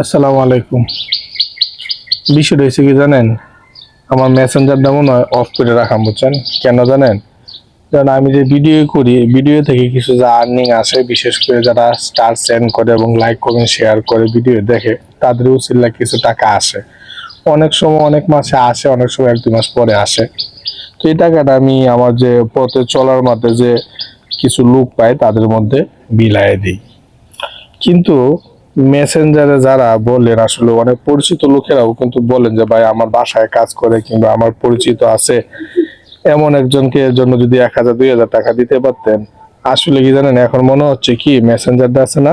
আসসালামু আলাইকুম। বিষয়টা হয়েছে কি জানেন, আমার মেসেঞ্জারটা মনে হয় অফ করে রাখা, বুঝছেন কেন জানেন? কারণ আমি যে ভিডিও করি, ভিডিও থেকে কিছু যা আর্নিং আসে, বিশেষ করে যারা স্টার সেন্ড করে এবং লাইক কমেন্ট শেয়ার করে ভিডিও দেখে, তাদের উচিল্লা কিছু টাকা আসে। অনেক সময় অনেক মাসে আসে, অনেক সময় 1-2 মাস পরে আসে। তো এই টাকাটা আমি আমার যে পথে চলার মধ্যে যে কিছু লোক পাই তাদের মধ্যে বিলায় দিই। কিন্তু মেসেঞ্জারে যারা বলেন, আসলে অনেক পরিচিত লোকেরাও কিন্তু বলেন যে ভাই আমার বাসায় কাজ করে কিংবা আমার পরিচিত আছে এমন একজনকে জন্য যদি 1,000-2,000 টাকা দিতে পারতেন। আসলে কি জানেন, এখন মনে হচ্ছে কি মেসেঞ্জারটা আছে না,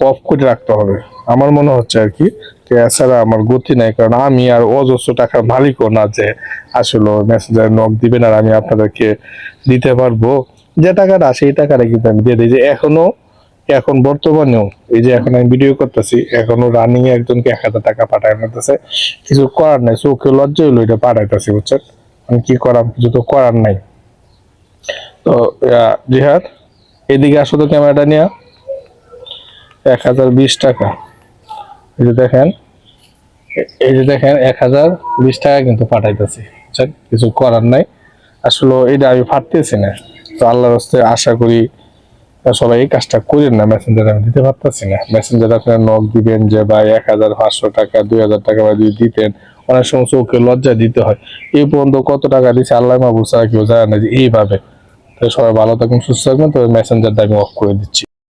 অফ করে রাখতে হবে আমার মনে হচ্ছে আর কি। তো এছাড়া আমার গতি নাই, কারণ আমি আর অজস্র টাকার মালিকও না যে আসলে মেসেঞ্জার নক দিবেন আর আমি আপনাদেরকে দিতে পারবো। যে টাকাটা সেই টাকাটা কিন্তু আমি দিয়ে দিই। যে এখন বর্তমানেও এই যে এখন আমি ভিডিও করতেছি, এখনো রানিং এ একজনকে 1,000 টাকা পাঠায় নিতেছে। কিছু করার নাই, চোখে লজ্জা হইলো এটা পাঠাইতেছি, বুঝছেন? আমি কি করাম, কিছু তো করার নাই। তো জিহাদ, এদিকে আসো তো ক্যামেরাটা নিয়ে। 1,020 টাকা, এই যে দেখেন, এই যে দেখেন 1,020 টাকা কিন্তু পাঠাইতেছি, বুঝছেন? কিছু করার নাই। আসলে এটা আমি পারতেছি না। তো আল্লাহর হস্তে আশা করি সবাই এই কাজটা করেন না। মেসেঞ্জারে আমি দিতে পারতেছি না। মেসেঞ্জারে আপনার নক দিবেন যে ভাই 1,500 টাকা 2,000 টাকা যদি দিতেন, অনেক সময় চোখে লজ্জা দিতে হয়। এই পর্যন্ত কত টাকা দিচ্ছে আল্লাহ মাহবুব ছাড়া কেউ জানে না যে এইভাবে। তো সবাই ভালো থাকুন, সুস্থ থাকবেন। তবে মেসেঞ্জারটা আমি অফ করে দিচ্ছি।